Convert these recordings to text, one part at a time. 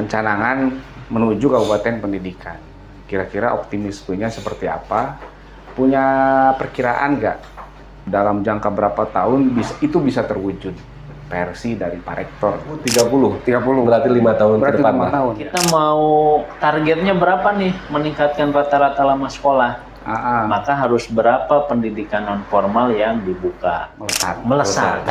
pencanangan menuju Kabupaten Pendidikan. Kira-kira optimismenya seperti apa? Punya perkiraan nggak dalam jangka berapa tahun itu bisa terwujud versi dari Pak Rektor? 30 berarti 5 tahun Berarti ke depan. 5 tahun. Kita mau targetnya berapa nih meningkatkan rata-rata lama sekolah? Maka harus berapa pendidikan non formal yang dibuka? Melesat.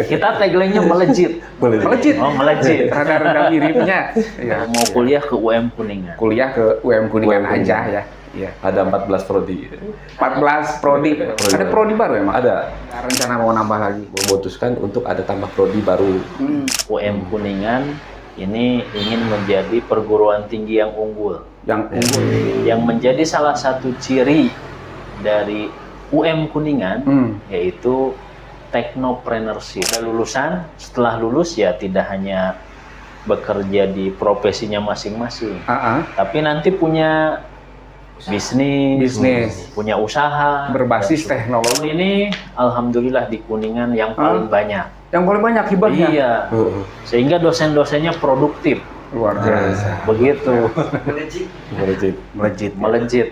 Kita tagline-nya melejit. Oh, melejit. Rada-rada miripnya. Ya. Mau kuliah ke UM Kuningan. Kuliah ke UM Kuningan aja ya. Iya. Ada 14 prodi. 14 prodi. Ada prodi baru emang? Ada. Rencana mau nambah lagi. Memutuskan untuk ada tambah prodi baru. UM Kuningan ini ingin menjadi perguruan tinggi yang unggul. Yang menjadi salah satu ciri dari UM Kuningan yaitu technopreneurship. Lulusan, setelah lulus ya tidak hanya bekerja di profesinya masing-masing, tapi nanti punya bisnis, punya usaha berbasis teknologi. Ini alhamdulillah di Kuningan yang paling banyak. Yang paling banyak hibahnya. Iya. Sehingga dosen-dosennya produktif. Luar biasa. Begitu. Melejit.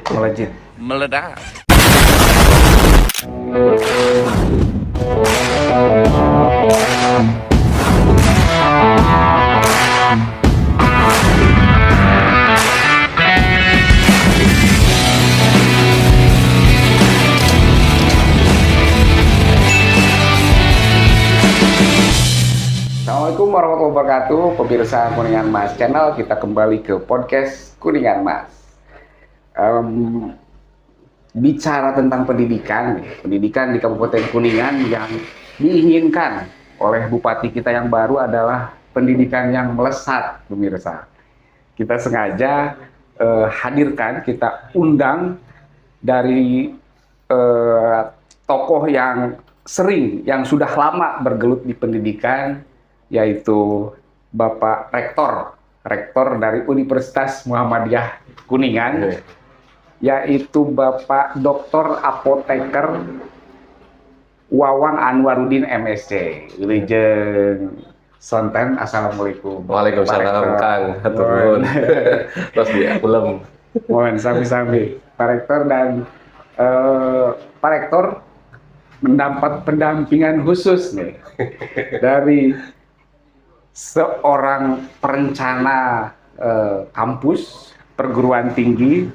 Meledak. Assalamualaikum warahmatullahi wabarakatuh, pemirsa Kuningan Mas Channel. Kita kembali ke podcast Kuningan Mas. Bicara tentang pendidikan di Kabupaten Kuningan yang diinginkan oleh Bupati kita yang baru adalah pendidikan yang melesat, pemirsa. Kita sengaja hadirkan, kita undang dari tokoh yang sudah lama bergelut di pendidikan, yaitu Bapak Rektor dari Universitas Muhammadiyah Kuningan, yaitu Bapak Dr. Apoteker Wawang Anwarudin MSc. Wilujeng Sonten. Assalamualaikum. Waalaikumsalam Kang. Turun. Terus dia pulang. Mohon sami-sami Pak Rektor, dan Pak Rektor mendapat pendampingan khusus nih dari seorang perencana kampus perguruan tinggi,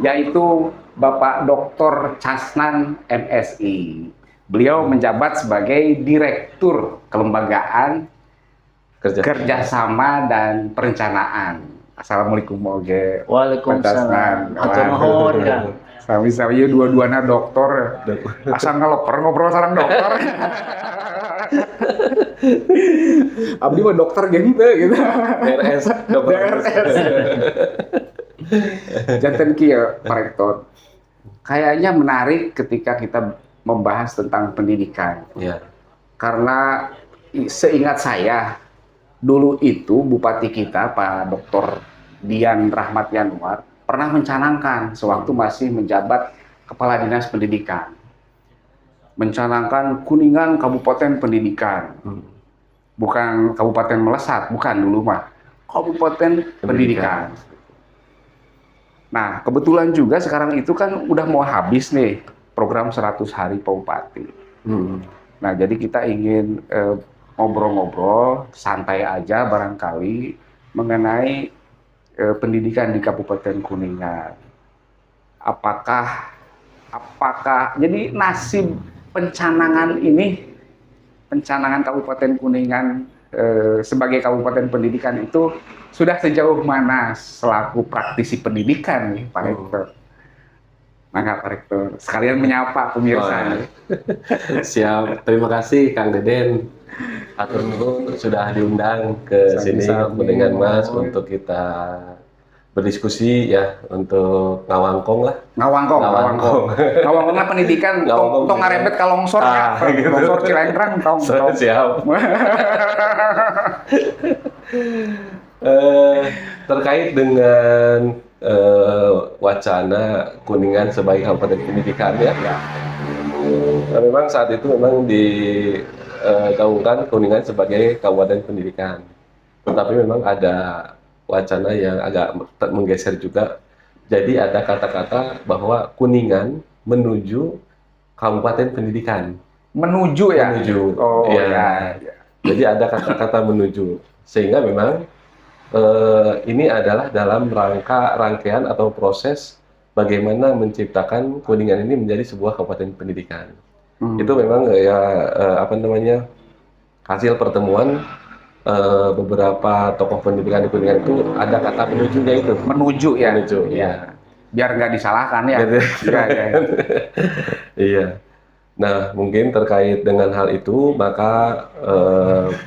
yaitu Bapak Dr. Casnan MSI. Beliau menjabat sebagai Direktur Kelembagaan Kerjasama dan Perencanaan. Assalamualaikum warahmatullahi wabarakatuh. Waalaikumsalam. Sami-sami dua-duanya dokter. Asal ngeleper ngobrol sareng dokter. Abdi mah dokter gitu. DRS. Janten kieu Pak Rektor. Kayaknya menarik ketika kita membahas tentang pendidikan. Ya. Karena seingat saya dulu itu Bupati kita Pak Dr. Dian Rahmat Yanuar pernah mencanangkan sewaktu masih menjabat Kepala Dinas Pendidikan. Mencanangkan Kuningan Kabupaten Pendidikan. Bukan Kabupaten Melesat, bukan dulu mah. Kabupaten Pendidikan. Nah, kebetulan juga sekarang itu kan udah mau habis nih program 100 hari Pak Bupati. Nah, jadi kita ingin ngobrol-ngobrol santai aja barangkali mengenai pendidikan di Kabupaten Kuningan. Apakah jadi nasib pencanangan Kabupaten Kuningan sebagai Kabupaten Pendidikan itu sudah sejauh mana selaku praktisi pendidikan nih Pak Rektor? Maka Pak Rektor sekalian menyapa pemirsa. Siap, terima kasih Kang Deden. Atur nuhun sudah diundang ke sini Kuningan Mas untuk kita berdiskusi ya, untuk ngawangkong lah. Ngawangkongnya pendidikan tong ngarebet ka longsor ya. Gitu. Longsor Cilengkrang tong. Siap. Terkait dengan wacana Kuningan sebagai Kabupaten Pendidikan ya. Nah, memang saat itu memang digaungkan Kuningan sebagai Kabupaten Pendidikan. tetapi memang ada wacana yang agak menggeser juga. Jadi ada kata-kata bahwa Kuningan menuju Kabupaten Pendidikan. Menuju ya? Menuju. Oh ya. Ya. Jadi ada kata-kata menuju. Sehingga memang ini adalah dalam rangkaian atau proses bagaimana menciptakan Kuningan ini menjadi sebuah kabupaten pendidikan. Itu memang ya apa namanya, hasil pertemuan beberapa tokoh pendidikan di Kuningan itu ada kata menujunya itu. Menuju ya? Menuju, ya. Biar nggak disalahkan ya? Iya. Iya. Nah, mungkin terkait dengan hal itu, maka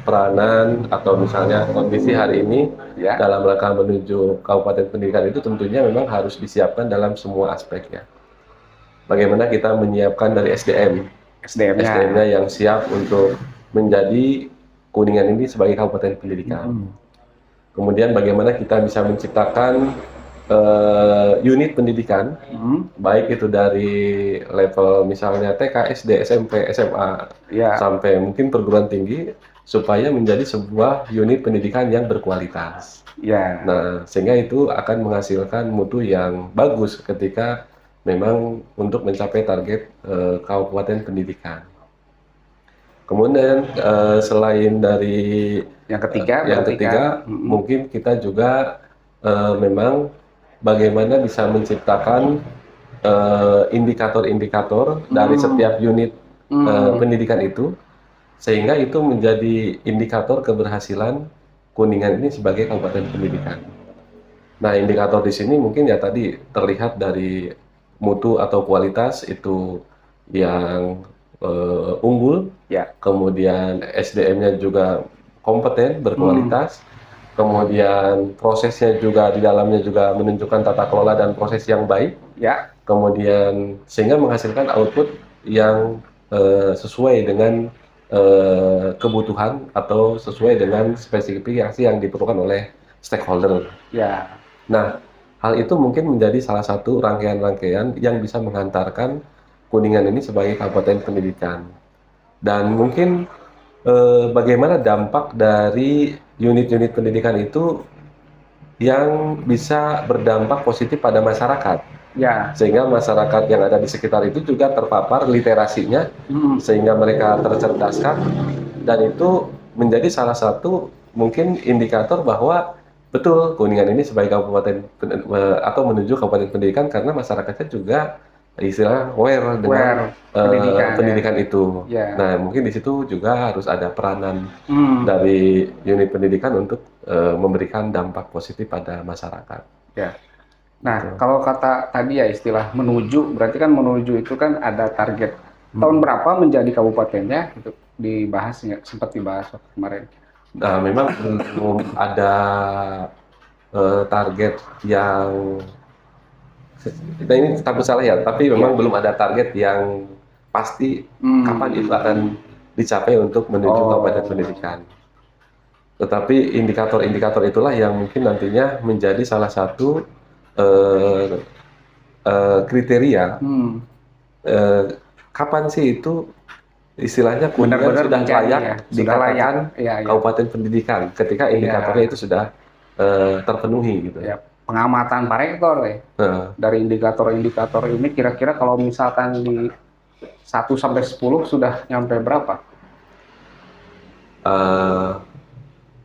peranan atau misalnya kondisi hari ini dalam rangka menuju Kabupaten Pendidikan itu tentunya memang harus disiapkan dalam semua aspeknya. Bagaimana kita menyiapkan dari SDM-nya yang siap untuk menjadi Kuningan ini sebagai Kabupaten Pendidikan. Kemudian bagaimana kita bisa menciptakan unit pendidikan, baik itu dari level misalnya TK, SD, SMP, SMA, sampai mungkin perguruan tinggi, supaya menjadi sebuah unit pendidikan yang berkualitas. Nah, sehingga itu akan menghasilkan mutu yang bagus ketika memang untuk mencapai target Kabupaten Pendidikan. Kemudian selain dari yang ketiga, mungkin kita juga memang bagaimana bisa menciptakan indikator-indikator dari setiap unit pendidikan itu, sehingga itu menjadi indikator keberhasilan Kuningan ini sebagai Kabupaten Pendidikan. Nah, indikator di sini mungkin ya tadi terlihat dari mutu atau kualitas itu yang unggul, kemudian SDM-nya juga kompeten, berkualitas, kemudian prosesnya juga di dalamnya juga menunjukkan tata kelola dan proses yang baik, kemudian sehingga menghasilkan output yang sesuai dengan kebutuhan atau sesuai dengan spesifikasi yang diperlukan oleh stakeholder. Nah, hal itu mungkin menjadi salah satu rangkaian-rangkaian yang bisa menghantarkan Kuningan ini sebagai Kabupaten Pendidikan. Dan mungkin bagaimana dampak dari unit-unit pendidikan itu yang bisa berdampak positif pada masyarakat. Sehingga masyarakat yang ada di sekitar itu juga terpapar literasinya, sehingga mereka tercerdaskan, dan itu menjadi salah satu mungkin indikator bahwa betul Kuningan ini sebagai kabupaten atau menuju Kabupaten Pendidikan, karena masyarakatnya juga istilah aware dengan pendidikan itu. Nah, mungkin di situ juga harus ada peranan dari unit pendidikan untuk memberikan dampak positif pada masyarakat. Nah, kalau kata tadi ya istilah menuju, berarti kan menuju itu kan ada target. Tahun berapa menjadi kabupatennya itu dibahas, sempat dibahas waktu kemarin. Nah, memang belum ada target yang ini takut salah ya, tapi memang belum ada target yang pasti kapan itu akan dicapai untuk menuju Kabupaten Pendidikan. Tetapi indikator-indikator itulah yang mungkin nantinya menjadi salah satu kriteria kapan sih itu istilahnya Kuningan sudah layak dikatakan Kabupaten Pendidikan, ketika indikatornya itu sudah terpenuhi gitu. Pengamatan Pak Rektor dari indikator-indikator ini kira-kira kalau misalkan di 1 sampai 10 sudah nyampe berapa?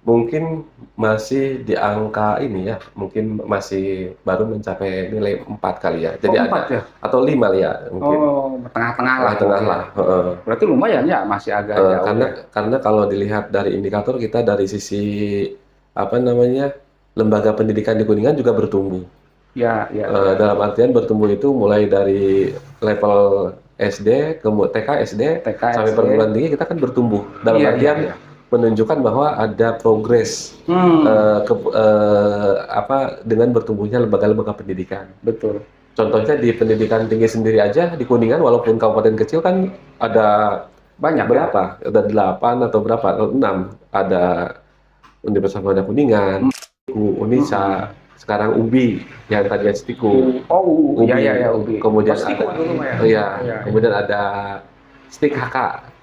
Mungkin masih di angka ini ya, mungkin masih baru mencapai nilai 4 kali ya. Jadi 4 ya? Atau 5 ya mungkin. Tengah-tengah lah. Tengah-tengah. Berarti lumayan ya, masih agak jauh. Karena kalau dilihat dari indikator kita dari sisi apa namanya, lembaga pendidikan di Kuningan juga bertumbuh. Dalam artian bertumbuh itu mulai dari level SD, TK, SD, sampai perguruan tinggi kita kan bertumbuh. Dalam artian menunjukkan bahwa ada progres dengan bertumbuhnya lembaga-lembaga pendidikan. Betul. Contohnya di pendidikan tinggi sendiri aja di Kuningan, walaupun kabupaten kecil kan ada banyak berapa? Ada 8 atau berapa? 6. Ada Universitas Muhammadiyah Kuningan, Unisa, sekarang UBI yang tadi Stiku. UBI. Kemudian ada, kemudian ada STIK HK,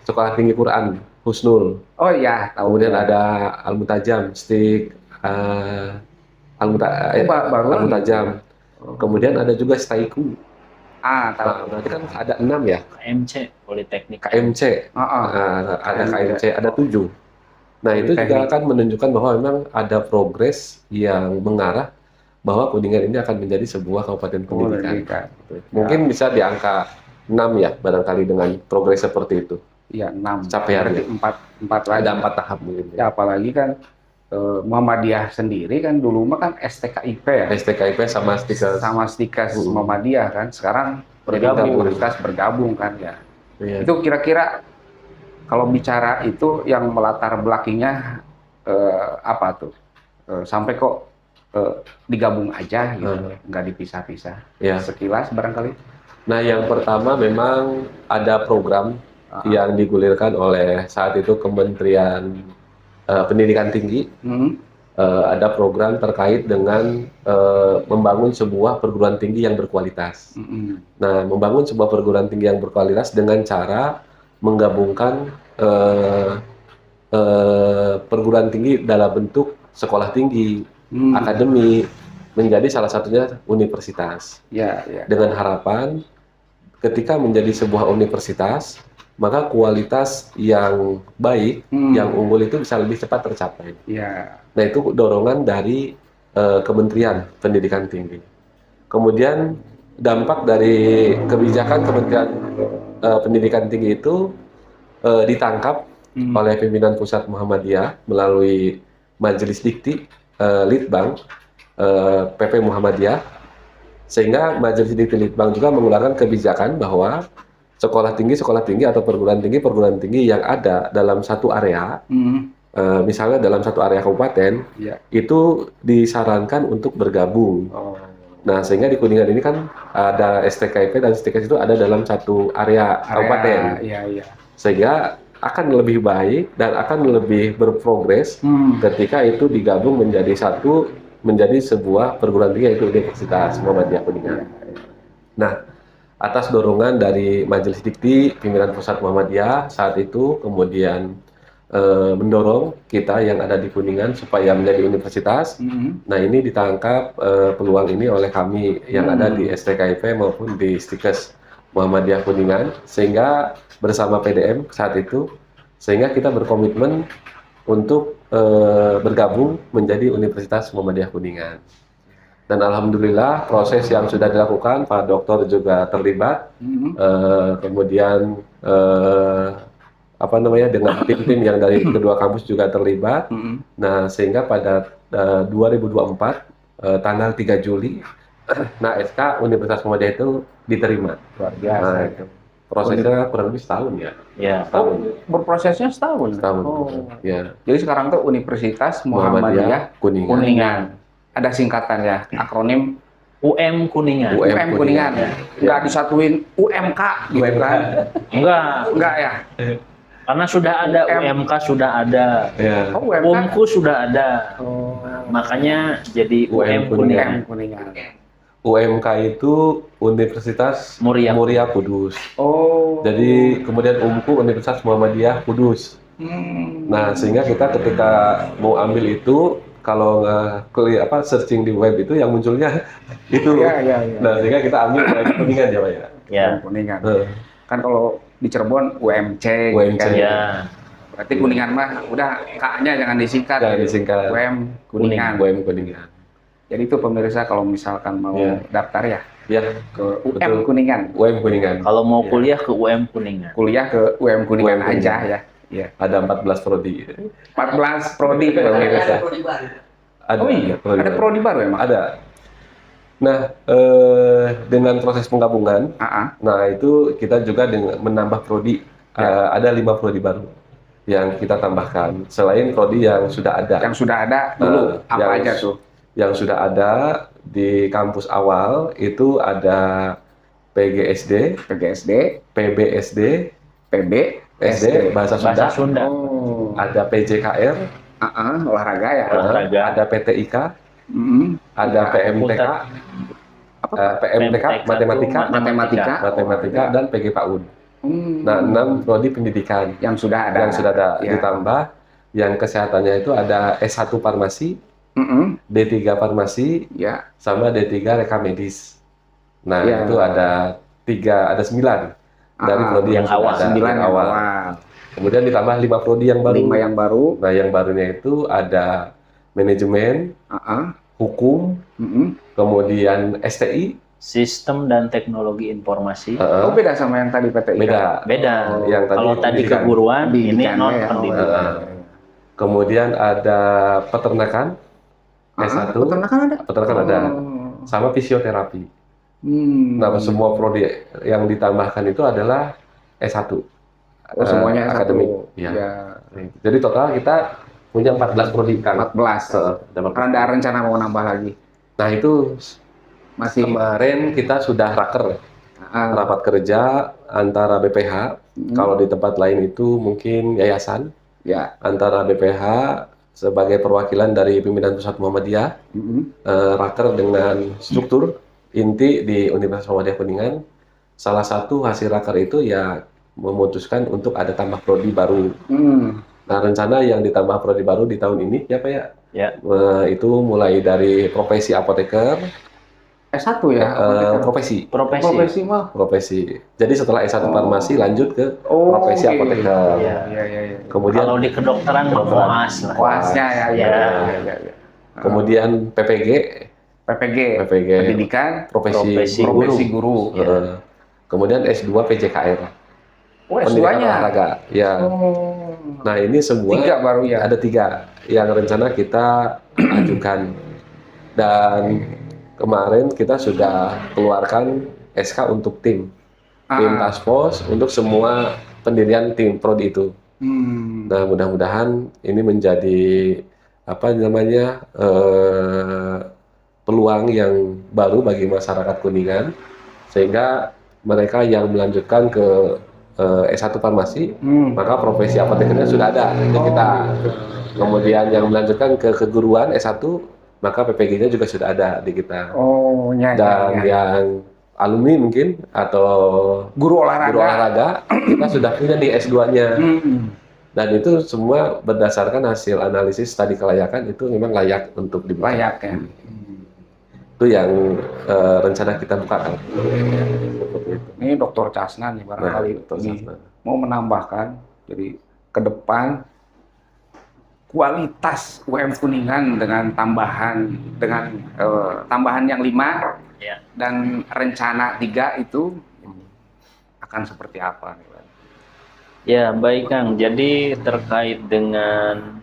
Sekolah Tinggi Quran. Husnul. Oh iya, tahu. Kemudian ya. ada Al-Mutajam, stick baru Al-Mutajam. Kemudian ada juga Staiku. Tahu. Nah, berarti kan ada 6 ya. KMC, Politeknik. KMC. Ada KMC, ada 7. Nah, itu juga akan menunjukkan bahwa memang ada progres yang mengarah bahwa Kuningan ini akan menjadi sebuah kabupaten pendidikan. Mungkin bisa di angka 6 ya, barangkali dengan progres seperti itu. Iya, 6. Capaiannya. 4 lagi. Ada 4 tahap mungkin. Ya, apalagi kan Muhammadiyah sendiri kan dulu mah kan STKIP ya. STKIP sama Stikas Muhammadiyah kan. Sekarang universitas bergabung kan ya. Iya. Itu kira-kira kalau bicara itu yang melatar belakangnya apa tuh? Sampai kok digabung aja gitu, nggak dipisah-pisah. Ya. Sekilas barangkali. Nah, yang pertama memang ada program yang digulirkan oleh saat itu Kementerian Pendidikan Tinggi. Ada program terkait dengan membangun sebuah perguruan tinggi yang berkualitas. Nah, membangun sebuah perguruan tinggi yang berkualitas dengan cara menggabungkan perguruan tinggi dalam bentuk sekolah tinggi, akademi, menjadi salah satunya universitas. Dengan harapan ketika menjadi sebuah universitas, maka kualitas yang baik, yang unggul itu bisa lebih cepat tercapai. Nah, itu dorongan dari Kementerian Pendidikan Tinggi. Kemudian dampak dari kebijakan Kementerian Pendidikan Tinggi itu ditangkap oleh pimpinan Pusat Muhammadiyah melalui Majelis Dikti Litbang PP Muhammadiyah, sehingga Majelis Dikti Litbang juga mengeluarkan kebijakan bahwa sekolah tinggi atau perguruan tinggi yang ada dalam satu area, misalnya dalam satu area kabupaten, itu disarankan untuk bergabung. Nah, sehingga di Kuningan ini kan ada STKIP dan STKS itu ada dalam satu area kabupaten. Sehingga akan lebih baik dan akan lebih berprogres ketika itu digabung menjadi sebuah perguruan tinggi, yaitu Universitas Muhammadiyah Kuningan. Nah, atas dorongan dari Majelis Dikti pimpinan Pusat Muhammadiyah saat itu kemudian mendorong kita yang ada di Kuningan supaya menjadi universitas. Nah, ini ditangkap peluang ini oleh kami yang ada di STKIP maupun di Stikes Muhammadiyah Kuningan, sehingga bersama PDM saat itu, sehingga kita berkomitmen untuk bergabung menjadi Universitas Muhammadiyah Kuningan. Dan alhamdulillah proses yang sudah dilakukan, Pak Doktor juga terlibat, kemudian dengan tim-tim yang dari kedua kampus juga terlibat. Nah, sehingga pada 2024 tanggal 3 Juli, nah SK Universitas Muhammadiyah itu diterima. Luar biasa. Nah, itu prosesnya kurang lebih setahun ya. Berprosesnya setahun. Ya. Jadi sekarang tuh Universitas Muhammadiyah Kuningan. Ada singkatan ya, akronim UM Kuningan. UM Kuningan. Nggak disatuin UMK gitu kan? Enggak ya. Karena sudah ada UMK, sudah ada. UMKU sudah ada. Makanya jadi UM Kuningan. UMK itu Universitas Muria Kudus. Jadi kemudian UMKU Universitas Muhammadiyah Kudus. Nah, sehingga kita ketika mau ambil itu, kalau searching di web itu yang munculnya itu. Nah, sehingga kita ambil Kuningan ya, Pak ya. Kuningan. Kan kalau di Cirebon UMC. Kan? Berarti Kuningan mah udah K-nya jangan disingkat. UM Kuningan. Jadi itu pemirsa kalau misalkan mau daftar ya ke UM Kuningan. Kalau mau kuliah ke UM Kuningan. Kuliah ke UM Kuningan aja ya. Ada 14 prodi. 14 prodi pemirsa. Ada prodi baru emang? Ada. Nah, dengan proses penggabungan, nah itu kita juga menambah prodi. Ada 5 prodi baru yang kita tambahkan. Selain prodi yang sudah ada. Yang sudah ada dulu apa aja tuh? Yang sudah ada di kampus awal itu ada PGSD, PBSD, Bahasa Sunda. Ada PJKR, olahraga ya. Ada PTIK, ada PMTK, PMTK Matematika, dan PG PAUD. Nah, 6 prodi pendidikan yang sudah ada. Ya. Ditambah yang kesehatannya itu ada S1 farmasi, D3 farmasi, ya, sama D3 rekam medis. Nah, ya. itu ada 9 dari prodi yang awal. 9 yang awal. Kemudian ditambah 5 prodi yang baru. 5 yang baru. Nah, yang barunya itu ada manajemen, hukum, kemudian STI, sistem dan teknologi informasi. Oh, beda sama yang tadi PTI. Beda. Yang kalau tadi keguruan, ini non pendidikan. Kemudian ada peternakan, S1. Peternakan ada. Sama fisioterapi. Nah, semua prodi yang ditambahkan itu adalah S1. Semuanya akademik. Ya. Jadi total kita punya 14 prodi. 14. Karena ada rencana mau nambah lagi. Nah, itu masih kemarin kita sudah rapat kerja antara BPH. Kalau di tempat lain itu mungkin yayasan. Ya. Antara BPH sebagai perwakilan dari pimpinan pusat Muhammadiyah, raker dengan struktur inti di Universitas Muhammadiyah Kuningan. Salah satu hasil raker itu ya memutuskan untuk ada tambah prodi baru. Nah, rencana yang ditambah prodi baru di tahun ini ya Pak ya? Ya. Itu mulai dari profesi apoteker. S1 ya? Profesi. Jadi setelah S1 farmasi lanjut ke profesi apoteker. Kemudian kalau di kedokteran koas lah. Koasnya ya. Kemudian PPG. Pendidikan, profesi guru. Kemudian S2 PJKR. S2-nya. Olahraga. Ya. Nah, ini semua 3 baru ya. Ada 3 yang rencana kita ajukan. Dan kemarin kita sudah keluarkan SK untuk tim task force untuk semua pendirian tim prodi itu. Nah, mudah-mudahan ini menjadi peluang yang baru bagi masyarakat Kuningan, sehingga mereka yang melanjutkan ke S1 farmasi, maka profesi apotekernya sudah ada di kita. Kemudian yang melanjutkan ke keguruan S1, maka PPG-nya juga sudah ada di kita. Dan yang alumni mungkin atau guru olahraga kita sudah punya di S2-nya. Dan itu semua berdasarkan hasil analisis studi kelayakan, itu memang layak untuk dibuka. Layak ya. Itu yang rencana kita buka kan. Ini Dr. Casna nih barangkali mau menambahkan, jadi ke depan kualitas UM Kuningan dengan tambahan yang 5 dan rencana 3 itu akan seperti apa? Ya, baik Kang. Jadi terkait dengan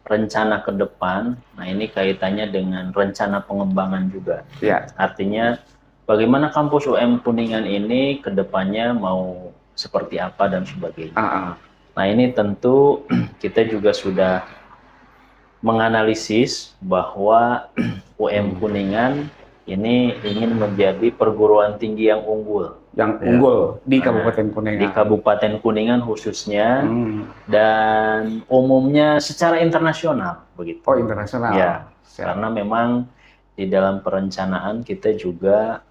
rencana ke depan, nah ini kaitannya dengan rencana pengembangan juga. Ya. Artinya bagaimana kampus UM Kuningan ini ke depannya mau seperti apa dan sebagainya. Nah, ini tentu kita juga sudah menganalisis bahwa UM Kuningan ini ingin menjadi perguruan tinggi yang unggul. Di Kabupaten Kuningan. Di Kabupaten Kuningan khususnya, dan umumnya secara internasional begitu. Oh, internasional. Ya, karena memang di dalam perencanaan kita juga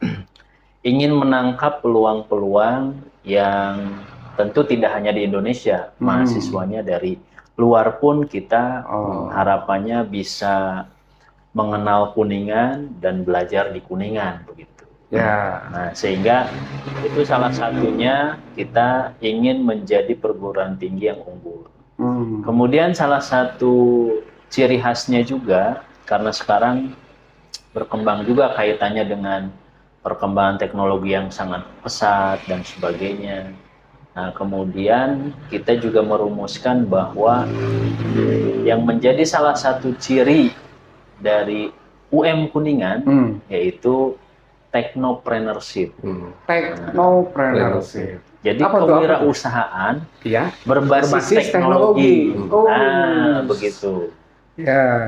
ingin menangkap peluang-peluang yang tentu tidak hanya di Indonesia, mahasiswanya dari luar pun kita harapannya bisa mengenal Kuningan dan belajar di Kuningan begitu. Ya. Nah, sehingga itu salah satunya kita ingin menjadi perguruan tinggi yang unggul. Kemudian salah satu ciri khasnya juga, karena sekarang berkembang juga kaitannya dengan perkembangan teknologi yang sangat pesat dan sebagainya. Nah, kemudian kita juga merumuskan bahwa yang menjadi salah satu ciri dari UM Kuningan yaitu technopreneurship. Technopreneurship. Jadi kewirausahaan berbasis teknologi. Begitu.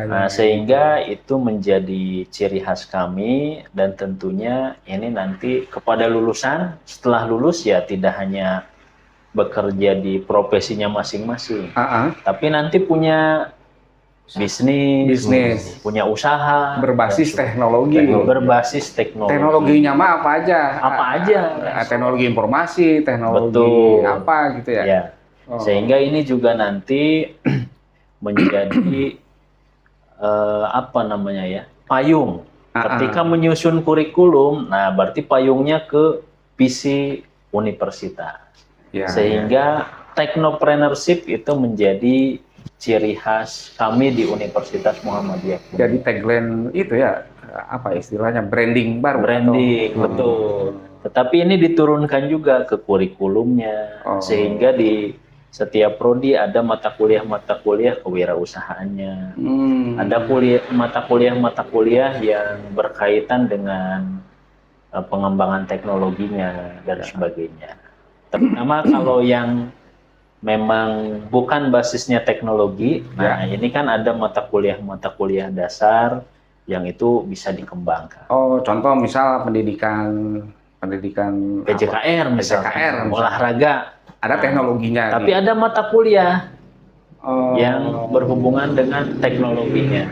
Nah, sehingga itu menjadi ciri khas kami, dan tentunya ini nanti kepada lulusan, setelah lulus ya tidak hanya bekerja di profesinya masing-masing, tapi nanti punya bisnis, punya usaha, berbasis teknologi. Berbasis teknologi. Teknologinya mah apa aja? Apa aja? Teknologi informasi, teknologi betul. apa gitu ya? Ya. Sehingga ini juga nanti menjadi apa namanya ya, payung. Ketika menyusun kurikulum, nah berarti payungnya ke visi universitas. Ya, sehingga teknopreneurship itu menjadi ciri khas kami di Universitas Muhammadiyah. Jadi tagline itu ya, apa istilahnya, branding baru. Branding, betul. Tetapi ini diturunkan juga ke kurikulumnya, sehingga di setiap prodi ada mata kuliah kewirausahaannya. Ada mata kuliah yang berkaitan dengan pengembangan teknologinya dan sebagainya. Terutama kalau yang memang bukan basisnya teknologi, nah ini kan ada mata kuliah dasar yang itu bisa dikembangkan. Contoh misal pendidikan PJKR misalnya, olahraga. Ada teknologinya. Tapi ada mata kuliah yang berhubungan dengan teknologinya.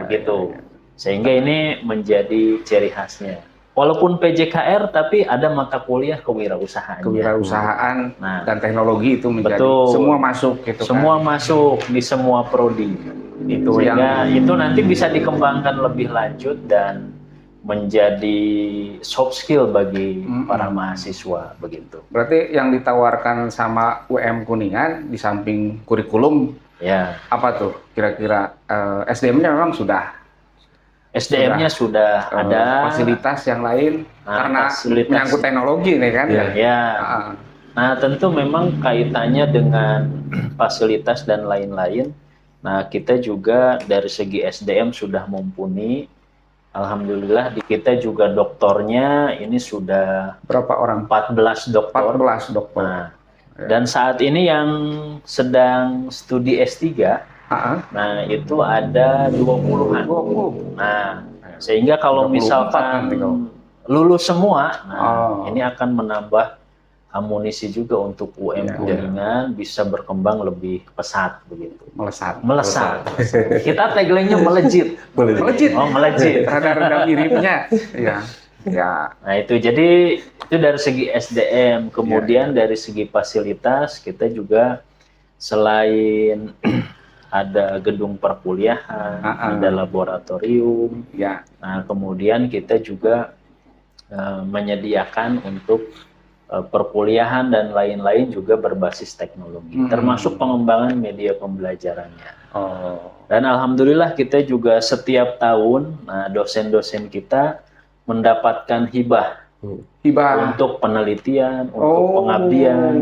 Begitu. Sehingga ini menjadi ciri khasnya. Walaupun PJKR, tapi ada mata kuliah kewirausahaan. Kewirausahaan dan teknologi itu menjadi semua masuk gitu. Semua masuk di semua prodi. Itu sehingga itu nanti bisa dikembangkan lebih lanjut dan menjadi soft skill bagi para mahasiswa begitu. Berarti yang ditawarkan sama UM Kuningan di samping kurikulum, apa tuh kira-kira SDM-nya memang sudah? SDM-nya sudah ada. Fasilitas yang lain karena menyangkut teknologi nih kan? Nah tentu memang kaitannya dengan fasilitas dan lain-lain. Nah kita juga dari segi SDM sudah mumpuni. Alhamdulillah di kita juga doktornya ini sudah berapa orang? 14 doktor. 14 doktor. Nah, dan saat ini yang sedang studi S3, nah itu ada 20-an. 20. Nah, sehingga kalau misalkan lulus semua, ini akan menambah amunisi juga untuk UM Kuningan bisa berkembang lebih pesat begitu. Melesat. Kita tagline-nya melejit. Melejit. Melejit. Rada-rada miripnya. Nah itu jadi itu dari segi SDM, kemudian dari segi fasilitas kita juga selain ada gedung perkuliahan, ada laboratorium. Nah kemudian kita juga menyediakan untuk perkuliahan dan lain-lain juga berbasis teknologi, termasuk pengembangan media pembelajarannya. Dan alhamdulillah kita juga setiap tahun, dosen-dosen kita mendapatkan hibah untuk penelitian, untuk pengabdian.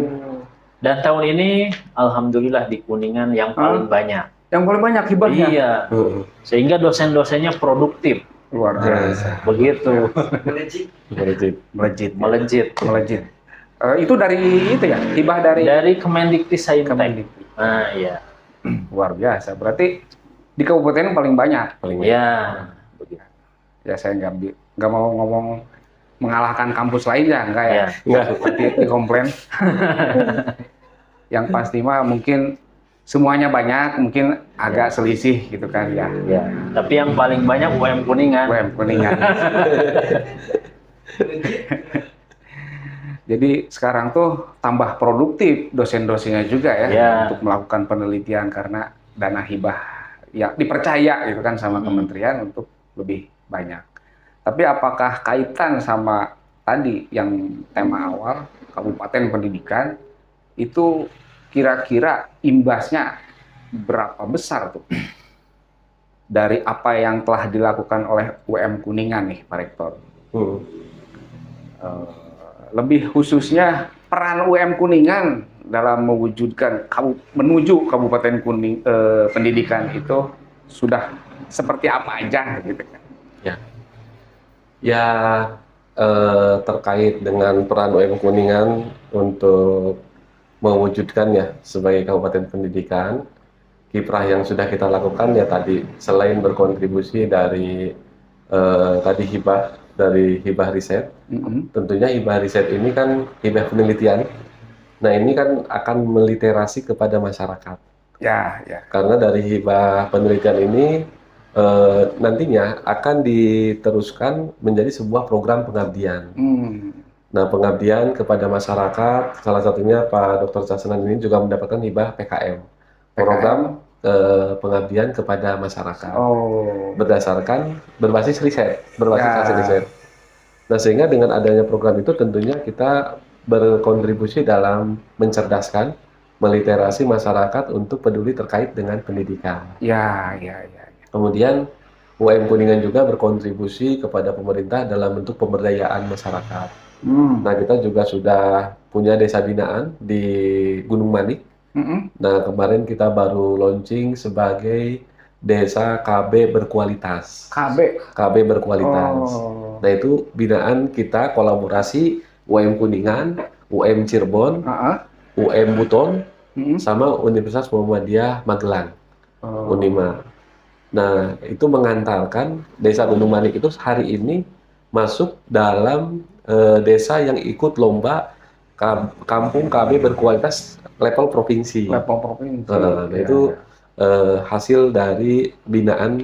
Dan tahun ini alhamdulillah di Kuningan yang paling banyak. Yang paling banyak hibahnya? Iya. Sehingga dosen-dosennya produktif. Luar biasa. Begitu. Melejit. Itu dari itu ya, hibah dari Kemendikbudristek. Nah, iya. Luar biasa. Berarti di kabupaten paling banyak. Iya. Ya saya nggak mau ngomong mengalahkan kampus lainnya, enggak ya? Nggak seperti komplain. Yang pasti mah mungkin semuanya banyak, mungkin agak selisih gitu kan ya. Tapi yang paling banyak UM Kuningan. Jadi sekarang tuh tambah produktif dosen-dosennya juga ya untuk melakukan penelitian karena dana hibah ya dipercaya gitu kan sama kementerian untuk lebih banyak. Tapi apakah kaitan sama tadi yang tema awal Kabupaten Pendidikan itu kira-kira imbasnya berapa besar tuh dari apa yang telah dilakukan oleh UM Kuningan nih Pak Rektor? Lebih khususnya peran UM Kuningan dalam mewujudkan menuju Kabupaten Pendidikan itu sudah seperti apa aja gitu kan? Terkait dengan peran UM Kuningan untuk mewujudkannya sebagai Kabupaten Pendidikan, kiprah yang sudah kita lakukan ya tadi selain berkontribusi dari tadi hibah riset, tentunya hibah riset ini kan hibah penelitian. Nah ini kan akan meliterasi kepada masyarakat. Ya, ya. Karena dari hibah penelitian ini nantinya akan diteruskan menjadi sebuah program pengabdian. Nah, pengabdian kepada masyarakat, salah satunya Pak Dr. Casenan ini juga mendapatkan hibah PKM, program pengabdian kepada masyarakat, berdasarkan berbasis riset, hasil riset. Nah, sehingga dengan adanya program itu tentunya kita berkontribusi dalam mencerdaskan, meliterasi masyarakat untuk peduli terkait dengan pendidikan. Ya. Kemudian UM Kuningan juga berkontribusi kepada pemerintah dalam bentuk pemberdayaan masyarakat. Nah, kita juga sudah punya desa binaan di Gunung Manik. Nah, kemarin kita baru launching sebagai desa KB berkualitas. KB berkualitas. Nah, itu binaan kita kolaborasi UM Kuningan, UM Cirebon, UM Buton, sama Universitas Muhammadiyah Magelang, Unima. Nah, itu mengantarkan desa Gunung Manik itu hari ini masuk dalam desa yang ikut lomba kampung KB berkualitas level provinsi. Nah, itu hasil dari binaan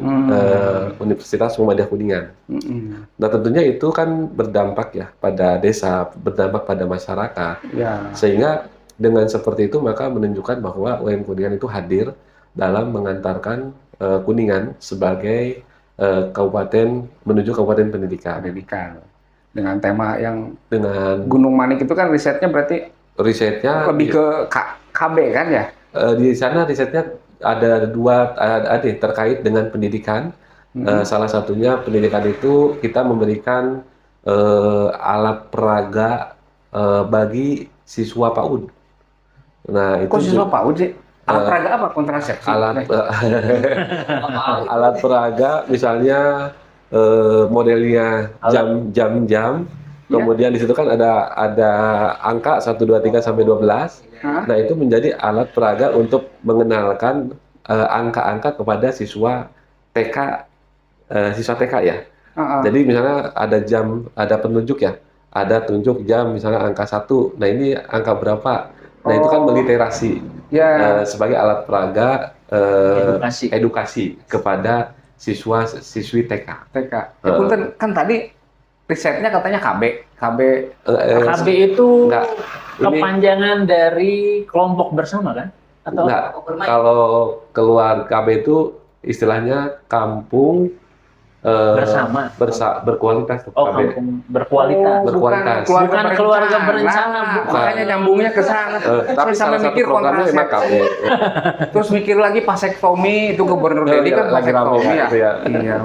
Universitas Muhammadiyah Kuningan. Nah, tentunya itu kan berdampak ya pada desa, berdampak pada masyarakat. Sehingga dengan seperti itu maka menunjukkan bahwa UM Kuningan itu hadir dalam mengantarkan Kuningan sebagai kabupaten menuju kabupaten pendidikan. Dengan tema yang dengan Gunung Manik itu kan risetnya berarti lebih ke KB kan ya? Di sana risetnya ada dua terkait dengan pendidikan. Salah satunya pendidikan itu kita memberikan alat peraga bagi siswa PAUD. Nah, itu siswa PAUD sih? Alat peraga apa? Kontrasepsi? Alat peraga misalnya modelnya jam-jam. Kemudian di situ kan ada angka 1, 2, 3 sampai 12. Nah, itu menjadi alat peraga untuk mengenalkan angka-angka kepada siswa TK ya. Jadi misalnya ada jam, ada penunjuk ya. Ada tunjuk jam misalnya angka 1. Nah, ini angka berapa? Nah, itu kan meliterasi sebagai alat peraga edukasi kepada siswi TK. Kan tadi risetnya katanya KB. KB itu kepanjangan dari kelompok bersama kan? Atau enggak, kalau keluar KB itu istilahnya kampung bersama berkualitas. Kampung berkualitas. Bukan keluarga berencana, makanya nyambungnya ke sana. Tapi sampai mikir kontrasepsi. Terus mikir lagi vasektomi, itu Gubernur Dedi kan vasektomi ya. Iya.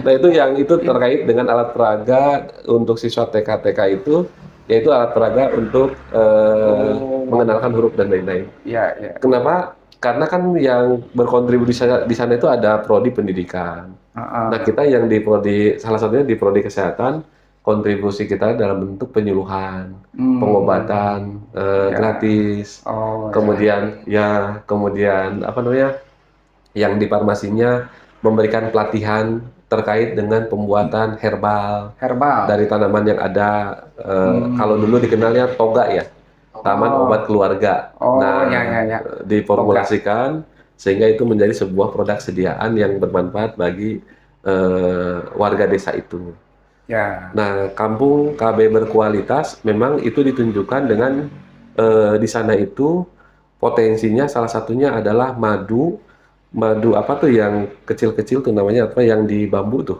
Nah, itu terkait dengan alat peraga untuk siswa TK itu, yaitu alat peraga untuk mengenalkan huruf dan lain-lain. Iya. Kenapa? Karena kan yang berkontribusi di sana itu ada prodi pendidikan. Nah, kita yang salah satunya di prodi kesehatan, kontribusi kita dalam bentuk penyuluhan, pengobatan gratis. Kemudian apa namanya? Yang di farmasinya memberikan pelatihan terkait dengan pembuatan herbal dari tanaman yang ada. Kalau dulu dikenalnya toga ya. Taman obat keluarga. Diformulasikan sehingga itu menjadi sebuah produk sediaan yang bermanfaat bagi warga desa itu. Nah, kampung KB berkualitas memang itu ditunjukkan dengan di sana itu potensinya salah satunya adalah madu apa tuh yang kecil-kecil tuh namanya apa yang di bambu tuh?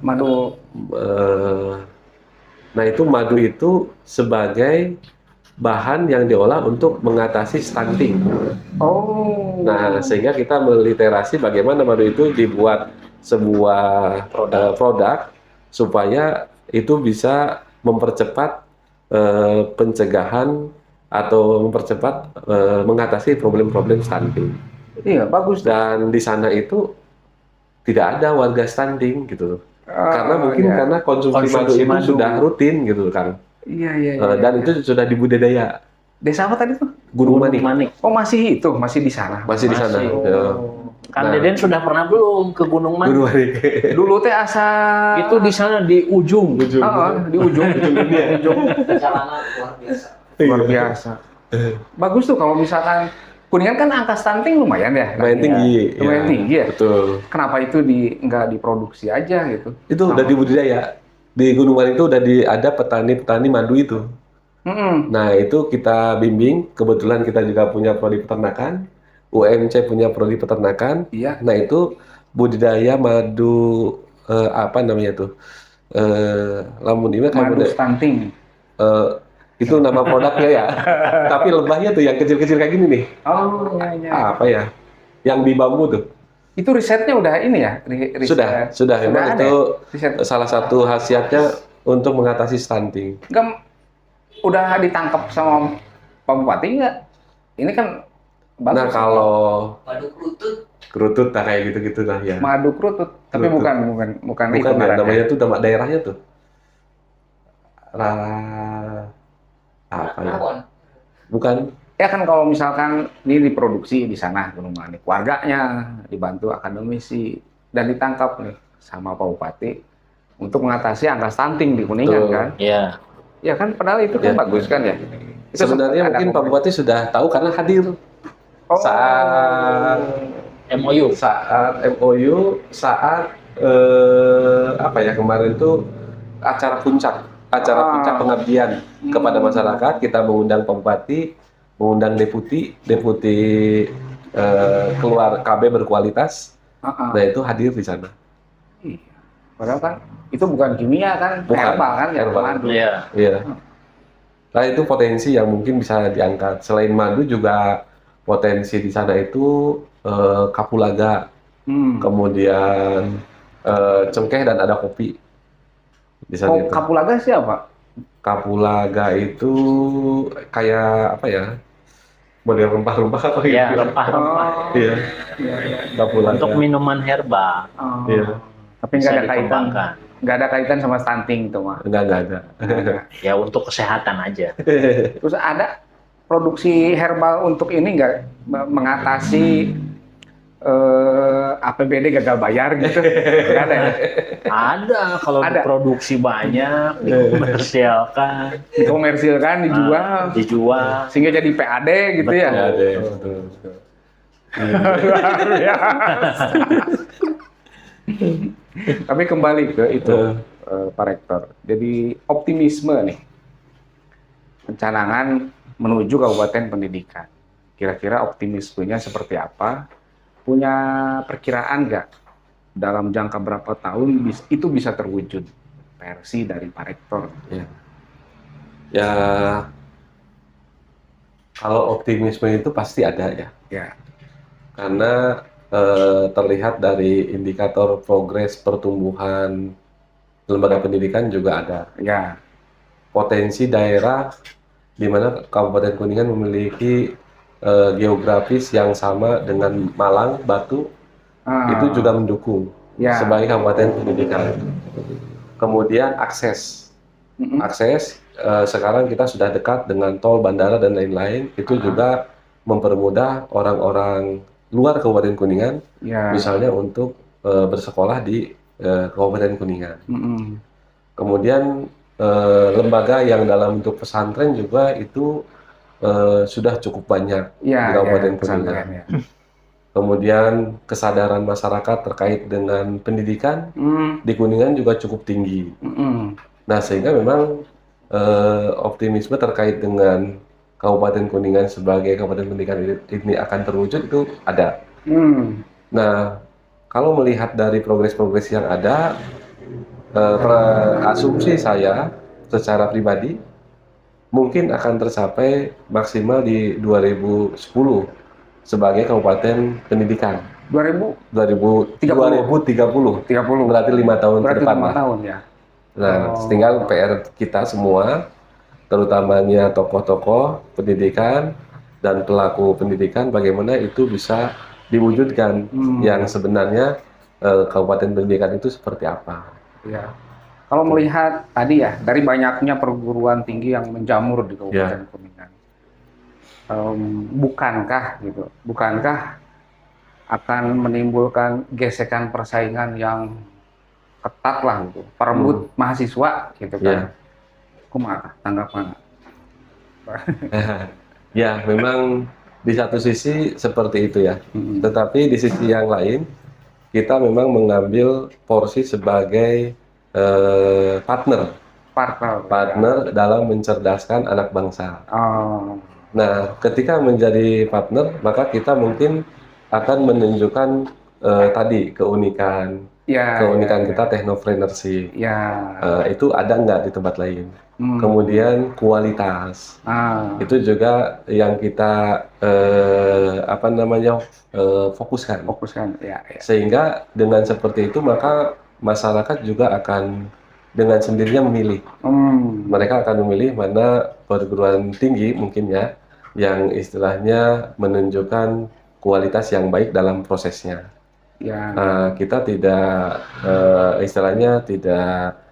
Madu. Nah, itu madu itu sebagai bahan yang diolah untuk mengatasi stunting. Nah, sehingga kita meliterasi bagaimana madu itu dibuat sebuah produk supaya itu bisa mempercepat pencegahan atau mempercepat mengatasi problem-problem stunting. Iya, bagus. Dan di sana itu tidak ada warga stunting gitu. Karena konsumsi madu itu sudah rutin gitu kan. Iya. Dan itu sudah dibudidaya. Desa apa tadi tuh? Gunung Manik. Masih di sana. Masih di sana. Kang Deden sudah pernah belum ke Gunung Manik? Dulu teh asal itu di sana di ujung. Di ujung dunia. Perjalanan luar biasa. Luar biasa. Bagus tuh kalau misalkan Kuningan kan angka stunting lumayan ya. Lumayan tinggi. Lumayan tinggi ya. Betul. Kenapa itu nggak diproduksi aja gitu? Itu udah dibudidaya. Di Gunung Maling itu ada petani-petani madu itu. Nah, itu kita bimbing. Kebetulan kita juga punya prodi peternakan. UMC punya prodi peternakan. Iya. Nah, itu budidaya madu apa namanya tuh? Lamun ini madu stunting. Itu nama produknya ya. Tapi lebahnya tuh yang kecil-kecil kayak gini nih. Oh, iya. Apa ya? Yang di bambu tuh. Itu risetnya udah ini ya? Sudah. Memang itu riset. salah satu khasiatnya untuk mengatasi stunting. Udah ditangkap sama Pak Bupati nggak? Ini kan bagus. Nah, kalau madu kerutut kayak gitu-gitu lah ya. Madu kerutut, tapi bukan itu ya, namanya tuh nama daerahnya tuh. Apa ya? Bukan. Ya kan kalau misalkan ini diproduksi di sana Gunung Manik, warganya dibantu akademisi dan ditangkap nih sama Pak Bupati untuk mengatasi angka stunting di Kuningan kan? Iya. Ya kan padahal itu kan bagus kan ya. Itu sebenarnya mungkin Pak Bupati sudah tahu karena hadir saat MOU. Saat apa ya kemarin tuh acara puncak pengabdian kepada masyarakat. Kita mengundang Pak Bupati, mengundang deputi keluar KB berkualitas. Nah, itu hadir di sana. Padahal kan itu bukan kimia kan, herbal kan ya, madu. Iya. Nah, itu potensi yang mungkin bisa diangkat. Selain madu juga potensi di sana itu kapulaga, kemudian cengkeh dan ada kopi. Di sana itu. Kapulaga siapa? Kapulaga itu kayak apa ya? Model rempah-rempah apa gitu? Iya, rempah-rempah. Iya. Kapulaga. Untuk minuman herbal. Iya. Tapi nggak ada kaitan sama stunting tuh mah. Nggak ada. Ya untuk kesehatan aja. Terus ada produksi herbal untuk ini nggak mengatasi APBD gagal bayar gitu? Nggak ada ya? Ada, kalau diproduksi banyak, dikomersilkan, dijual, sehingga jadi PAD gitu. Betul. Ya. Betul. Tapi kembali ke itu, Pak Rektor. Jadi optimisme nih, pencanangan menuju Kabupaten Pendidikan. Kira-kira optimismenya seperti apa? Punya perkiraan nggak dalam jangka berapa tahun itu bisa terwujud versi dari Pak Rektor? Ya, kalau optimisme itu pasti ada ya. Karena terlihat dari indikator progres pertumbuhan lembaga pendidikan juga ada. Potensi daerah di mana Kabupaten Kuningan memiliki geografis yang sama dengan Malang, Batu, itu juga mendukung sebagai kabupaten pendidikan. Kemudian akses, sekarang kita sudah dekat dengan tol, bandara dan lain-lain, itu juga mempermudah orang-orang luar Kabupaten Kuningan, misalnya untuk bersekolah di Kabupaten Kuningan. Kemudian lembaga yang dalam bentuk pesantren juga itu sudah cukup banyak di Kabupaten Kuningan. Kemudian kesadaran masyarakat terkait dengan pendidikan di Kuningan juga cukup tinggi. Nah, sehingga memang optimisme terkait dengan Kabupaten Kuningan sebagai Kabupaten Pendidikan ini akan terwujud itu ada. Nah, kalau melihat dari progres-progres yang ada, asumsi saya secara pribadi mungkin akan tercapai maksimal di 2010 sebagai Kabupaten Pendidikan. 2030. Berarti 5 tahun ke depan. 5 tahun ya. Nah, tinggal PR kita semua, terutamanya tokoh-tokoh pendidikan dan pelaku pendidikan, bagaimana itu bisa diwujudkan yang sebenarnya Kabupaten Pendidikan itu seperti apa. Kalau melihat tadi ya, dari banyaknya perguruan tinggi yang menjamur di Kabupaten Kuningan, bukankah akan menimbulkan gesekan persaingan yang ketat lah gitu, perebut mahasiswa gitu kan? Kumaha tanggapan? Ya, memang Di satu sisi seperti itu ya, tetapi di sisi yang lain kita memang mengambil porsi sebagai partner dalam mencerdaskan anak bangsa. Oh. Nah, ketika menjadi partner, maka kita mungkin akan menunjukkan tadi keunikan kita technopreneurship. Itu ada nggak di tempat lain? Kemudian kualitas, itu juga yang kita fokuskan. Sehingga dengan seperti itu maka masyarakat juga akan dengan sendirinya memilih. Mereka akan memilih mana perguruan tinggi mungkin ya, yang istilahnya menunjukkan kualitas yang baik dalam prosesnya. Kita tidak istilahnya tidak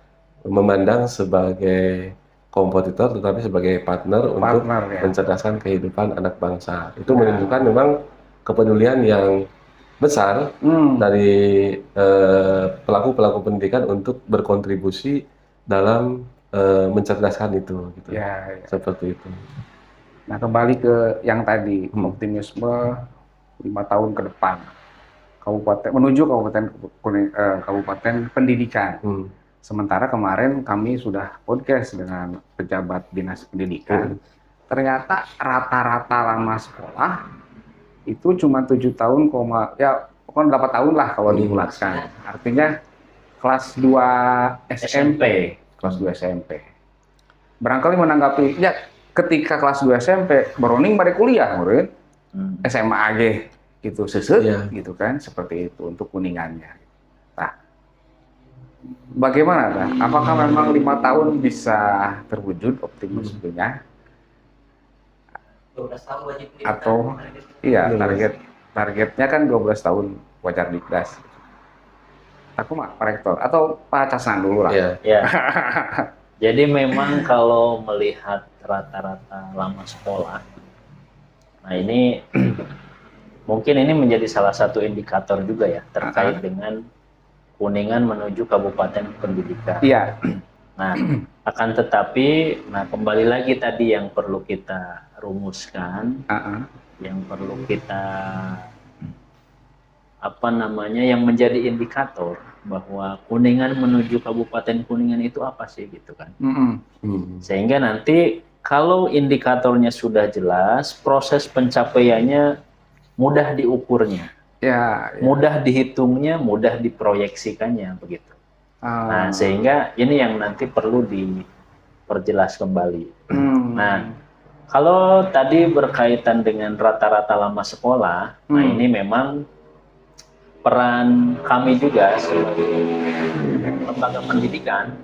memandang sebagai kompetitor, tetapi sebagai partner untuk mencerdaskan kehidupan anak bangsa. Itu menunjukkan memang kepedulian yang besar dari pelaku-pelaku pendidikan untuk berkontribusi dalam mencerdaskan itu, gitu. Seperti itu. Nah, kembali ke yang tadi, optimisme 5 tahun ke depan, menuju kabupaten pendidikan. Sementara kemarin kami sudah podcast dengan pejabat dinas pendidikan, ternyata rata-rata lama sekolah itu cuma 7 tahun, pokoknya 8 tahun lah kalau dibulatkan. Artinya kelas 2 SMP. Kelas 2 SMP. Barangkali menanggapi, ya ketika kelas 2 SMP, beroning pada kuliah, murid. SMA aja, gitu, gitu kan, seperti itu untuk kuningannya. Nah, bagaimana, Kak? Apakah memang 5 tahun bisa terwujud optimismenya? 12 tahun wajib atau targetnya kan 12 tahun wajar dikdas. Aku mah Pak Rektor atau Pak Casnan dulu lah. Jadi memang kalau melihat rata-rata lama sekolah, nah ini mungkin ini menjadi salah satu indikator juga ya terkait dengan Kuningan menuju kabupaten pendidikan. Nah, akan tetapi, kembali lagi tadi yang perlu kita rumuskan, yang perlu kita yang menjadi indikator bahwa Kuningan menuju Kabupaten Kuningan itu apa sih, gitu kan? Sehingga nanti kalau indikatornya sudah jelas, proses pencapaiannya mudah diukurnya, mudah dihitungnya, mudah diproyeksikannya, begitu. Nah, sehingga ini yang nanti perlu diperjelas kembali. Nah, kalau tadi berkaitan dengan rata-rata lama sekolah, nah ini memang peran kami juga sebagai lembaga pendidikan.